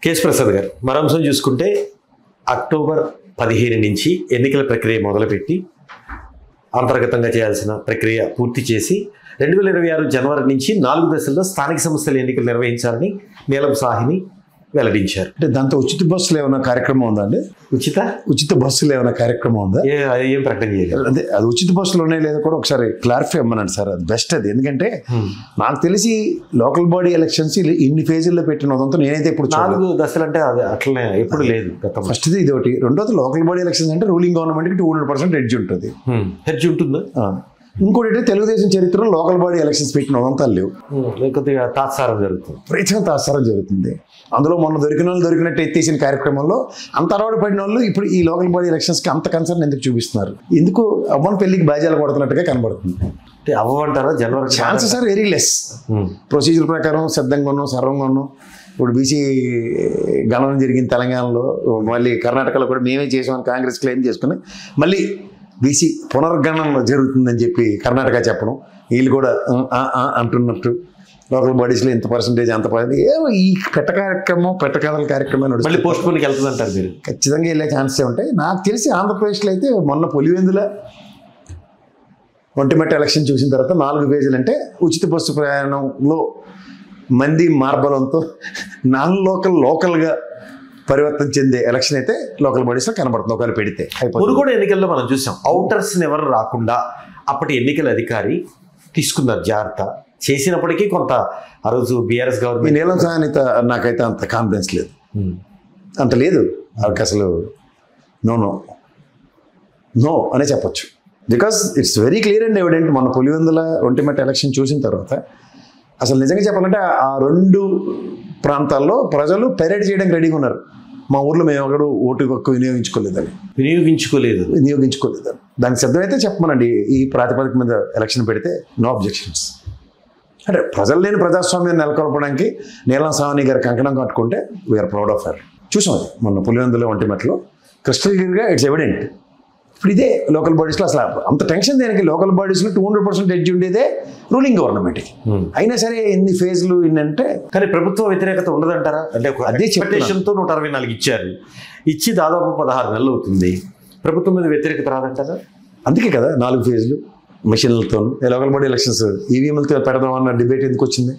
కేశ్ ప్రసాద్ గారు, మరో అంశం చూసుకుంటే అక్టోబర్ 15 నుంచి ఎన్నికల ప్రక్రియ మొదలుపెట్టి అంతర్గతంగా చేయాల్సిన ప్రక్రియ పూర్తి చేసి 2026 జనవరి నుంచి 4 దశల్లో స్థానిక సంస్థల ఎన్నికలు నిర్వహించాలని నీలం సాహ్ని వెల్లడించారు. అంటే దాంతో ఉచిత బస్సులు ఏమైనా కార్యక్రమం ఉందా అండి? ఉచిత బస్సులు ఏమైనా కార్యక్రమం ఉందా? ఏం ప్రకటన చేయలేదు. అదే అది ఉచిత బస్సులు ఉన్నాయి లేదా కూడా ఒకసారి క్లారిఫై అమ్మనండి సార్. అది బెస్ట్. అది ఎందుకంటే నాకు తెలిసి లోకల్ బాడీ ఎలక్షన్స్ ఇన్ని ఫేజుల్లో పెట్టినదంతా నేనైతే ఇప్పుడు 4 దశలు అంటే అది అట్లనే ఎప్పుడు లేదు. ఫస్ట్ది ఇది ఒకటి. రెండోది లోకల్ బాడీ ఎలక్షన్స్ అంటే రూలింగ్ గవర్నమెంట్కి 200% హెడ్జ్ ఉంటుంది. హెడ్జ్ ఉంటుందా? ఇంకోటి అంటే తెలుగుదేశం చరిత్రలో లోకల్ బాడీ ఎలక్షన్స్ పెట్టినదంతా లేవు. కొద్దిగా తాత్సారం జరుగుతుంది, ప్రత్యేకంగా తాత్సారం జరుగుతుంది. అందులో మొన్న దొరికిన వాళ్ళు దొరికినట్టు ఎత్తేసిన కార్యక్రమంలో అంత అలవాటు పడిన వాళ్ళు ఇప్పుడు ఈ లోకల్ బాడీ ఎలక్షన్స్కి అంత కన్సర్న్ ఎందుకు చూపిస్తున్నారు? ఎందుకు అవ్వని పెళ్లికి బాజాలు కొడుతున్నట్టుగా కనబడుతుంది. అంటే అవ్వమంటారా? జనవరి chances are very less. Procedure ప్రకారం సిద్ధంగా ఉన్నాం, సర్వంగా ఉన్నాం. ఇప్పుడు బీసీ గణన జరిగింది తెలంగాణలో, మళ్ళీ కర్ణాటకలో కూడా మేమే చేసామని కాంగ్రెస్ క్లెయిమ్ చేసుకుని మళ్ళీ బీసీ పునర్గణన జరుగుతుందని చెప్పి కర్ణాటక చెప్పడం, వీళ్ళు కూడా అంటున్నట్టు లోకల్ బాడీస్లో ఇంత పర్సంటేజ్ అంత ఏమో ఈ పెట్టకథల కార్యక్రమం మళ్ళీ పోస్ట్ పోన్కి వెళ్తుంది అంటారు మీరు? ఖచ్చితంగా వెళ్ళే ఛాన్సే ఉంటాయి. నాకు తెలిసి ఆంధ్రప్రదేశ్లో అయితే మొన్న పులివెందుల ఒంటిమిట్ట ఎలక్షన్ చూసిన తర్వాత 4 ఫేజీలు అంటే ఉచిత బస్సు ప్రయాణంలో మంది మార్బలంతో లోకల్గా పరివర్తన చెందే ఎలక్షన్ అయితే లోకల్ బాడీస్లో కనబడుతుంది. ఒకవేళ పెడితే మునుగోడు ఎన్నికల్లో మనం చూసాం, అవుటర్స్ని ఎవరు రాకుండా అప్పటి ఎన్నికల అధికారి తీసుకున్నారు జాగ్రత్త. చేసినప్పటికీ కొంత ఆ రోజు బీఆర్ఎస్ గవర్నమెంట్ నీలం సాహ్ని నాకైతే అంత కాన్ఫిడెన్స్ లేదు, అంత లేదు. వాళ్ళకి అసలు నో అనే చెప్పొచ్చు. Because it's very clear and evident. మన పులివెందుల ఒంటిమిట్ట ఎలక్షన్ చూసిన తర్వాత అసలు నిజంగా చెప్పాలంటే ఆ 2 ప్రాంతాల్లో ప్రజలు పెరేడ్ చేయడానికి రెడీగా ఉన్నారు. మా ఊర్లో మేము ఒకడు ఓటు హక్కు వినియోగించుకోలేదు. దానికి సిద్ధమైతే చెప్పమనండి. ఈ ప్రాతిపదిక మీద ఎలక్షన్ పెడితే నో అబ్జెక్షన్స్. అంటే ప్రజలు లేని ప్రజాస్వామ్యాన్ని నెలకొల్పడానికి నీలం సాహ్ని గారు కంకణం కట్టుకుంటే వీఆర్ ప్రౌడ్ ఆఫ్ హర్. చూసాం అది మొన్న పులివెందుల ఒంటిమిట్టలో క్రిస్టల్ క్లియర్గా ఇట్స్ ఎవిడెంట్. ఇప్పుడు ఇదే లోకల్ బాడీస్లో అసలు అంత టెన్షన్ దేనికి? లోకల్ బాడీస్లో 200% హెడ్జ్ ఉండేదే రూలింగ్ గవర్నమెంట్కి. అయినా సరే ఎన్ని ఫేజ్లు ఇన్నంటే కానీ ప్రభుత్వ వ్యతిరేకత ఉండదంటారా? అంటే అదే ఎక్స్పెక్టేషన్తో 164 ఇచ్చారు. ఇచ్చి దాదాపు 16 నెలలు అవుతుంది. ప్రభుత్వం మీద వ్యతిరేకత రాదంటారా? అందుకే కదా 4 ఫేజ్లు మిషన్లతో లోకల్ బాడీ ఎలక్షన్స్ ఈవీఎంలతో పెడదాం అన్న డిబేట్ ఎందుకు వచ్చింది?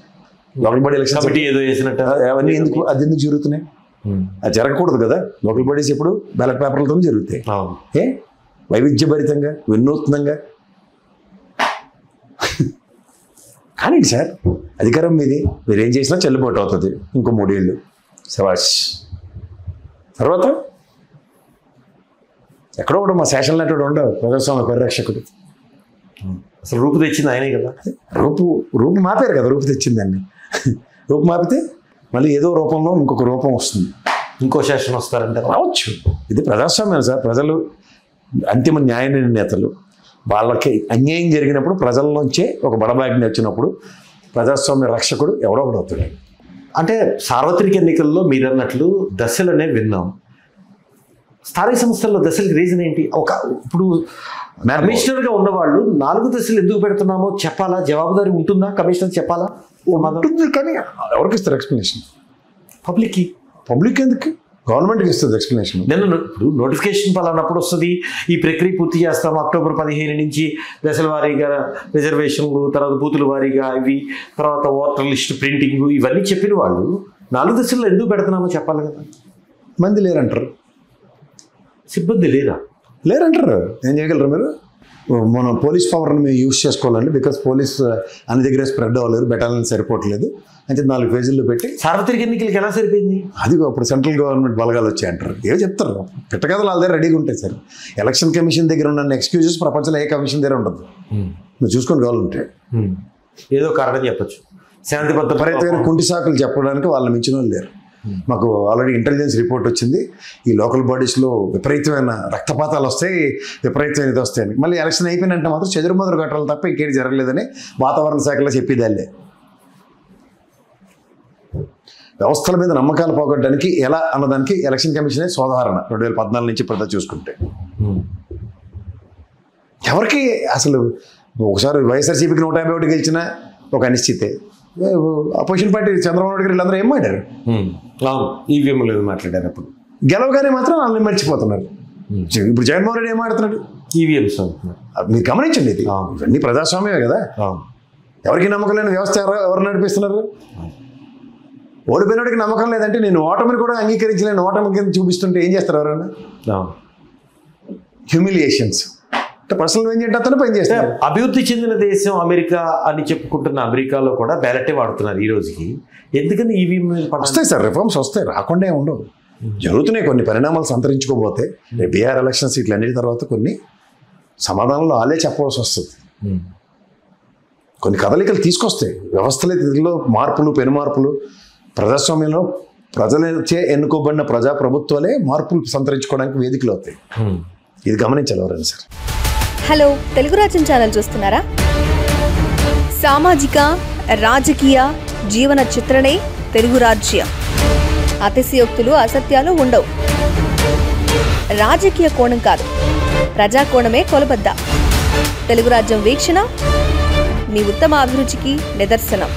లోకల్ బాడీ ఎలక్షన్ కమిటీ ఏదో చేసినట్టు అవన్నీ ఎందుకు జరుగుతున్నాయి? అది జరగకూడదు కదా. లోకల్ బాడీస్ ఎప్పుడు బ్యాలెట్ పేపర్లతో జరుగుతాయి. వైవిధ్యభరితంగా, వినూత్నంగా. కానీ సార్ అధికారం మీది, మీరేం చేసినా చెల్లుబాటు అవుతుంది. ఇంకో 3 ఏళ్ళు శవాష్. తర్వాత ఎక్కడో కూడా మా శాసన నాటుడు ఉండవు ప్రజాస్వామ్య పరిరక్షకుడు. అసలు రూపు తెచ్చింది ఆయనే కదా. రూపు మాపారు కదా, రూపు తెచ్చిందండి. రూపు మాపితే మళ్ళీ ఏదో రూపంలో ఇంకొక రూపం వస్తుంది, ఇంకో శాసనం వస్తారంటే రావచ్చు. ఇది ప్రజాస్వామ్యం సార్. ప్రజలు అంతిమ న్యాయ నిర్ణేతలు. వాళ్ళకి అన్యాయం జరిగినప్పుడు ప్రజల్లోంచే ఒక బడబాగ్ని వచ్చినప్పుడు ప్రజాస్వామ్య రక్షకుడు ఎవడో ఒకడు అవుతాడు. అంటే సార్వత్రిక ఎన్నికల్లో మీరు అన్నట్లు దశలనే విన్నాం. స్థానిక సంస్థల్లో దశలకు రీజన్ ఏంటి? ఇప్పుడు కమిషనర్గా ఉన్నవాళ్ళు 4 దశలు ఎందుకు పెడుతున్నామో చెప్పాలా? జవాబుదారీ ఉంటుందా? కమిషనర్ చెప్పాలా? ఉంటుంది. కానీ ఎవరికి ఇస్తారు ఎక్స్ప్లెనేషన్? పబ్లిక్ ఎందుకు? గవర్నమెంట్కి ఇస్తుంది ఎక్స్ప్లెనేషన్. ఇప్పుడు నోటిఫికేషన్ పలానప్పుడు వస్తుంది, ఈ ప్రక్రియ పూర్తి చేస్తాం అక్టోబర్ 15 నుంచి దశల వారీగా రిజర్వేషన్లు, తర్వాత బూతుల వారీగా ఇవి, తర్వాత ఓటర్ లిస్ట్ ప్రింటింగ్, ఇవన్నీ చెప్పిన వాళ్ళు 4 దశల్లో ఎందుకు పెడుతున్నామో చెప్పాలి కదా. మంది లేరంటారు, సిబ్బంది లేరంటారు. ఏం చేయగలరు మీరు? మన పోలీస్ పవర్ని మేము యూజ్ చేసుకోవాలండి. బికాస్ పోలీస్ అన్ని దగ్గర స్ప్రెడ్ అవ్వలేదు, బెటాలియన్ సరిపోవట్లేదు అంటే 4 ఫేజుల్లో పెట్టి సార్వత్రిక ఎన్నికలకి ఎలా సరిపోయింది? అది అప్పుడు సెంట్రల్ గవర్నమెంట్ బలగాలు వచ్చాయి అంటారు. ఏమో చెప్తారు. పెట్టకథలు వాళ్ళ దగ్గర రెడీగా ఉంటాయి సార్. ఎలక్షన్ కమిషన్ దగ్గర ఉన్న ఎక్స్క్యూజెస్ ప్రపంచంలో ఏ కమిషన్ దగ్గర ఉండదు. నువ్వు చూసుకొని కావాలంటే ఏదో కారణం చెప్పచ్చు. విపరీతమైన కుంటి సాకులు చెప్పడానికి వాళ్ళని మించిన వాళ్ళు లేరు. మాకు ఆల్రెడీ ఇంటెలిజెన్స్ రిపోర్ట్ వచ్చింది. ఈ లోకల్ బాడీస్లో విపరీతమైన రక్తపాతాలు వస్తాయి, విపరీతమైన ఇది వస్తాయని. మళ్ళీ ఎలక్షన్ అయిపోయినంటే మాత్రం చెదురుమదురు కట్టాలి తప్ప ఇంకేటి జరగలేదని వాతావరణ శాఖలో చెప్పేదాళ్ళే. వ్యవస్థల మీద నమ్మకాలు పోగొట్టడానికి ఎలా అన్నదానికి ఎలక్షన్ కమిషనే సోదాహరణ 2014 నుంచి ఇప్పుడు చూసుకుంటే. ఎవరికి అసలు ఒకసారి వైఎస్ఆర్సీపీకి 151 గెలిచినా ఒక అనిశ్చితే, అపోజిషన్ పార్టీ చంద్రబాబు నాయుడు గారు వీళ్ళందరూ ఏం మాట్లాడారు? ఈవీఎంలు మాట్లాడారు అప్పుడు. గెలవగానే మాత్రం వాళ్ళని మర్చిపోతున్నారు. ఇప్పుడు జగన్మోహన్ రెడ్డి ఏం మాట్లాడుతున్నాడు? ఈవీఎంస్ అంటున్నారు. మీరు గమనించండి, ఇది ఇవన్నీ ప్రజాస్వామ్యమే కదా. ఎవరికి నమ్మకం లేని వ్యవస్థ ఎవరు నడిపిస్తున్నారు? ఓడిపోయినోడికి నమ్మకం లేదంటే నేను ఓటమిని కూడా అంగీకరించలేను, ఓటమి కింద చూపిస్తుంటే ఏం చేస్తారు ఎవరైనా? హ్యూమిలియేషన్స్ అంటే పర్సనల్ ఏం చేయడం పని చేస్తారు. అభివృద్ధి చెందిన దేశం అమెరికా అని చెప్పుకుంటున్న అమెరికాలో కూడా బ్యాలెటే వాడుతున్నారు ఈ రోజుకి. ఎందుకని ఈవీఎం వస్తాయి సార్, రిఫార్మ్స్ వస్తాయి, రాకుండా ఉండవు. జరుగుతున్నాయి కొన్ని పరిణామాలు సంతరించుకోబోతే. బీఆర్ ఎలక్షన్ సీట్లు అన్నిటి తర్వాత కొన్ని సమాధానాలు వాళ్ళే చెప్పవలసి వస్తుంది. కొన్ని కదలికలు తీసుకొస్తాయి, వ్యవస్థలో మార్పులు, పెనుమార్పులు. ప్రజాస్వామ్యంలో ప్రజలచే ఎన్నుకోబడిన ప్రజాప్రభుత్వాలే మార్పులు సంతరించుకోవడానికి వేదికలు అవుతాయి. ఇది గమనించాలి ఎవరైనా సార్. హలో, తెలుగు రాజ్యం ఛానల్ చూస్తున్నారా? సామాజిక, రాజకీయ, జీవన చిత్రణే తెలుగు రాజ్యం. అతిశయోక్తులు, అసత్యాలు ఉండవు. రాజకీయ కోణం కాదు, ప్రజా కోణమే కొలబద్ద. తెలుగు రాజ్యం వీక్షణ మీ ఉత్తమ అభిరుచికి నిదర్శనం.